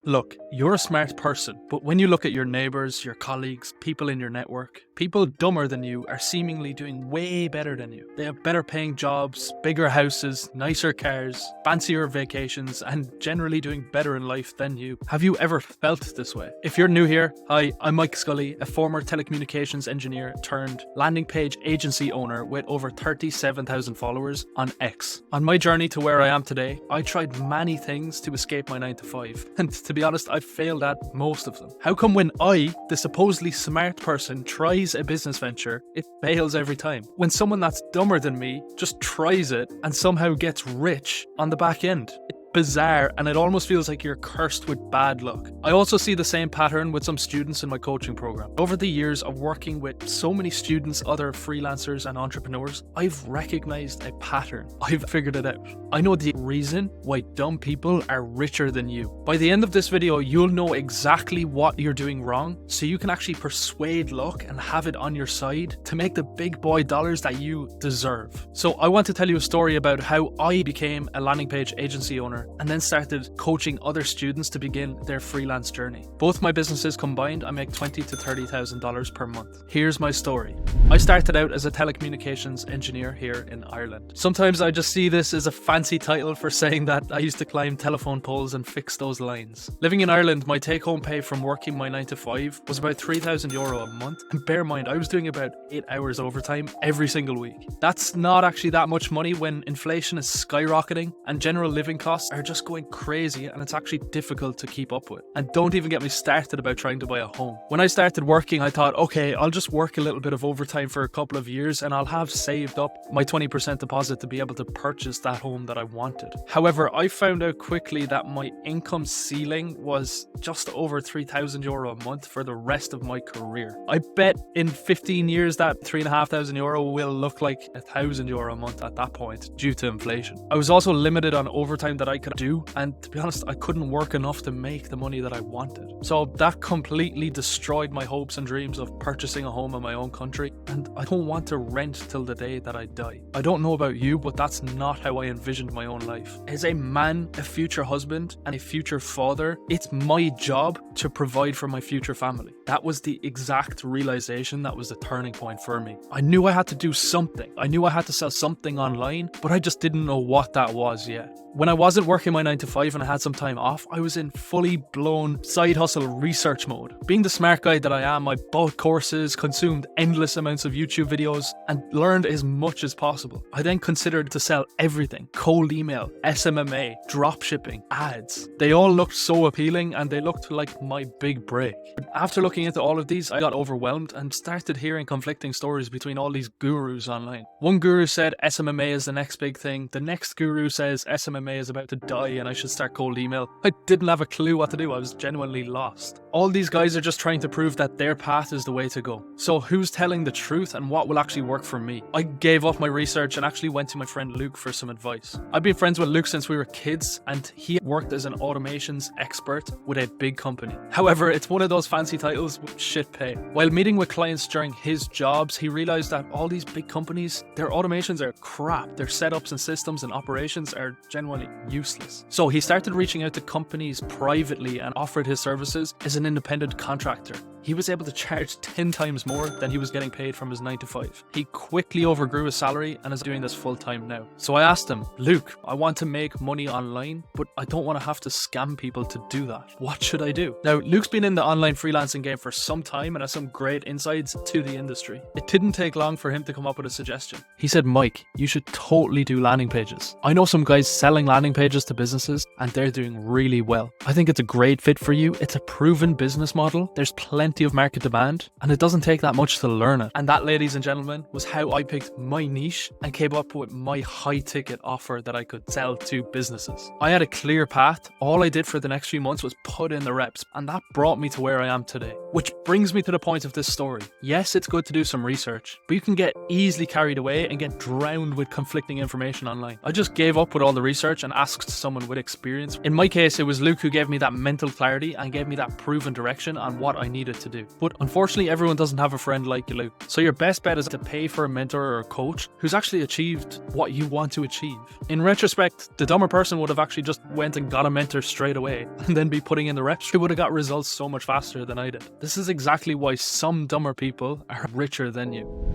Look, you're a smart person, but when you look at your neighbours, your colleagues, people in your network, people dumber than you are seemingly doing way better than you. They have better paying jobs, bigger houses, nicer cars, fancier vacations, and generally doing better in life than you. Have you ever felt this way? If you're new here, hi, I'm Mike Scully, a former telecommunications engineer turned landing page agency owner with over 37,000 followers on X. On my journey to where I am today, I tried many things to escape my 9 to 5, and to be honest, I've failed at most of them. How come when I, the supposedly smart person, tries a business venture, it fails every time? When someone that's dumber than me just tries it and somehow gets rich on the back end? Bizarre, and it almost feels like you're cursed with bad luck. I also see the same pattern with some students in my coaching program. Over the years of working with so many students, other freelancers and entrepreneurs, I've recognized a pattern. I've figured it out. I know the reason why dumb people are richer than you. By the end of this video, you'll know exactly what you're doing wrong, so you can actually persuade luck and have it on your side to make the big boy dollars that you deserve. So I want to tell you a story about how I became a landing page agency owner and then started coaching other students to begin their freelance journey. Both my businesses combined, I make $20,000 to $30,000 per month. Here's my story. I started out as a telecommunications engineer here in Ireland. Sometimes I just see this as a fancy title for saying that I used to climb telephone poles and fix those lines. Living in Ireland, my take-home pay from working my 9 to 5 was about €3,000 a month. And bear in mind, I was doing about 8 hours overtime every single week. That's not actually that much money when inflation is skyrocketing and general living costs are just going crazy, and it's actually difficult to keep up with. And don't even get me started about trying to buy a home. When I started working, I thought, okay, I'll just work a little bit of overtime for a couple of years and I'll have saved up my 20% deposit to be able to purchase that home that I wanted. However, I found out quickly that my income ceiling was just over €3,000 a month for the rest of my career. I bet in 15 years that €3,500 will look like €1,000 a month at that point due to inflation. I was also limited on overtime that I could do, and to be honest, I couldn't work enough to make the money that I wanted. So that completely destroyed my hopes and dreams of purchasing a home in my own country, and I don't want to rent till the day that I die. I don't know about you, but that's not how I envisioned my own life. As a man, a future husband, and a future father, it's my job to provide for my future family. That was the exact realization that was the turning point for me. I knew I had to do something. I knew I had to sell something online, but I just didn't know what that was yet. When I wasn't working my 9 to 5 and I had some time off, I was in fully blown side hustle research mode. Being the smart guy that I am, I bought courses, consumed endless amounts of YouTube videos, and learned as much as possible. I then considered to sell everything: cold email, SMMA, dropshipping, ads. They all looked so appealing and they looked like my big break. After looking into all of these, I got overwhelmed and started hearing conflicting stories between all these gurus online. One guru said SMMA is the next big thing. The next guru says SMMA is about to die and I should start cold email. I didn't have a clue what to do. I was genuinely lost. All these guys are just trying to prove that their path is the way to go. So who's telling the truth and what will actually work for me? I gave up my research and actually went to my friend Luke for some advice. I've been friends with Luke since we were kids, and he worked as an automations expert with a big company. However, it's one of those fancy titles with shit pay. While meeting with clients during his jobs, he realized that all these big companies, their automations are crap. Their setups and systems and operations are genuinely useless. So he started reaching out to companies privately and offered his services as an independent contractor. He was able to charge 10 times more than he was getting paid from his 9 to 5. He quickly overgrew his salary and is doing this full time now. So I asked him, Luke, I want to make money online, but I don't want to have to scam people to do that. What should I do? Now, Luke's been in the online freelancing game for some time and has some great insights to the industry. It didn't take long for him to come up with a suggestion. He said, Mike, you should totally do landing pages. I know some guys selling landing pages to businesses and they're doing really well. I think it's a great fit for you. It's a proven business model. There's plenty of market demand and it doesn't take that much to learn it. And that, ladies and gentlemen, was how I picked my niche and came up with my high ticket offer that I could sell to businesses. I had a clear path. All I did for the next few months was put in the reps, and that brought me to where I am today. Which brings me to the point of this story. Yes, it's good to do some research, but you can get easily carried away and get drowned with conflicting information online. I just gave up with all the research and asked someone with experience. In my case, it was Luke who gave me that mental clarity and gave me that proven direction on what I needed to do. But unfortunately, everyone doesn't have a friend like you, Luke. So your best bet is to pay for a mentor or a coach who's actually achieved what you want to achieve. In retrospect, the dumber person would have actually just went and got a mentor straight away and then be putting in the reps. They would have got results so much faster than I did. This is exactly why some dumber people are richer than you.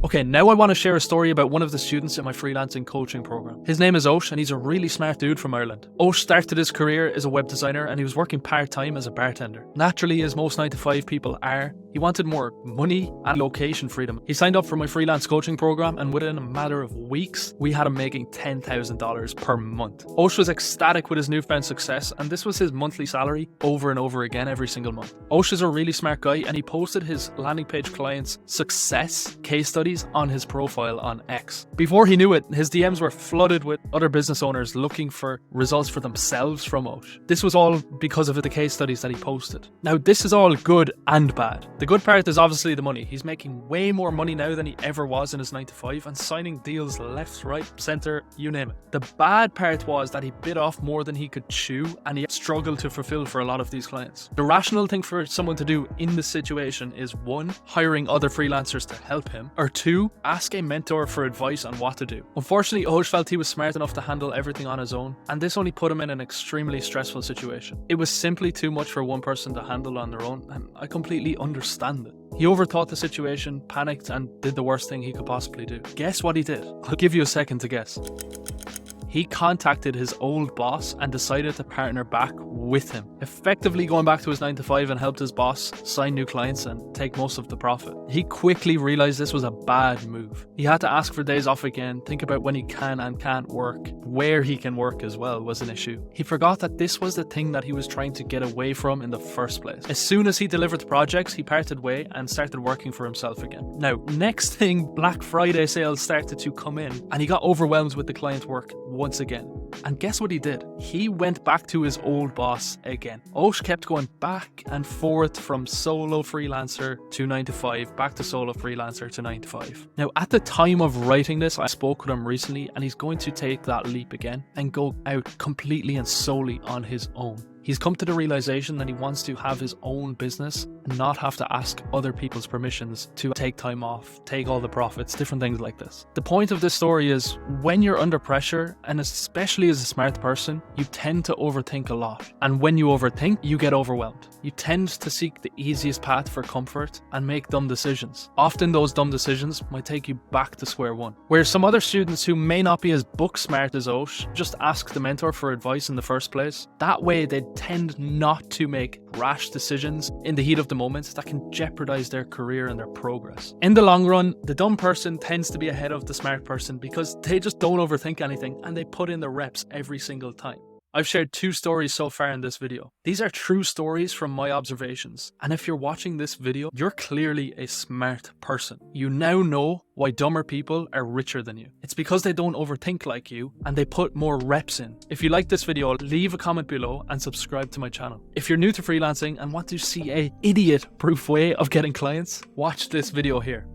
Okay, now I want to share a story about one of the students in my freelancing coaching program. His name is Osh, and he's a really smart dude from Ireland. Osh started his career as a web designer, and he was working part-time as a bartender. Naturally, as most 9-to-5 people are, he wanted more money and location freedom. He signed up for my freelance coaching program, and within a matter of weeks, we had him making $10,000 per month. Osh was ecstatic with his newfound success, and this was his monthly salary over and over again every single month. Osh is a really smart guy, and he posted his landing page clients' success case studies on his profile on X. Before he knew it, his DMs were flooded with other business owners looking for results for themselves from Osh. This was all because of the case studies that he posted. Now, this is all good and bad. The good part is obviously the money. He's making way more money now than he ever was in his 9-to-5 and signing deals left, right, center, you name it. The bad part was that he bit off more than he could chew, and he struggled to fulfill for a lot of these clients. The rational thing for someone to do in this situation is 1, hiring other freelancers to help him, or 2, ask a mentor for advice on what to do. Unfortunately, Oj felt he was smart enough to handle everything on his own, and this only put him in an extremely stressful situation. It was simply too much for one person to handle on their own, and I completely understand it. He overthought the situation, panicked, and did the worst thing he could possibly do. Guess what he did? I'll give you a second to guess. He contacted his old boss and decided to partner back with him, effectively going back to his 9-to-5 and helped his boss sign new clients and take most of the profit. He quickly realized this was a bad move. He had to ask for days off again, think about when he can and can't work, where he can work as well was an issue. He forgot that this was the thing that he was trying to get away from in the first place. As soon as he delivered the projects, he parted way and started working for himself again. Now, next thing, Black Friday sales started to come in, and he got overwhelmed with the client work once again. And guess what he did? He went back to his old boss again. Osh kept going back and forth from solo freelancer to 9-to-5, back to solo freelancer to 9-to-5. Now, at the time of writing this, I spoke with him recently, and he's going to take that leap again and go out completely and solely on his own. He's come to the realization that he wants to have his own business and not have to ask other people's permissions to take time off, take all the profits, different things like this. The point of this story is when you're under pressure, and especially as a smart person, you tend to overthink a lot. And when you overthink, you get overwhelmed. You tend to seek the easiest path for comfort and make dumb decisions. Often those dumb decisions might take you back to square one. Whereas some other students who may not be as book smart as Osh just ask the mentor for advice in the first place. That way they tend not to make rash decisions in the heat of the moment that can jeopardize their career and their progress. In the long run, the dumb person tends to be ahead of the smart person because they just don't overthink anything and they put in the reps every single time. I've shared 2 stories so far in this video. These are true stories from my observations. And if you're watching this video, you're clearly a smart person. You now know why dumber people are richer than you. It's because they don't overthink like you and they put more reps in. If you like this video, leave a comment below and subscribe to my channel. If you're new to freelancing and want to see a idiot-proof way of getting clients, watch this video here.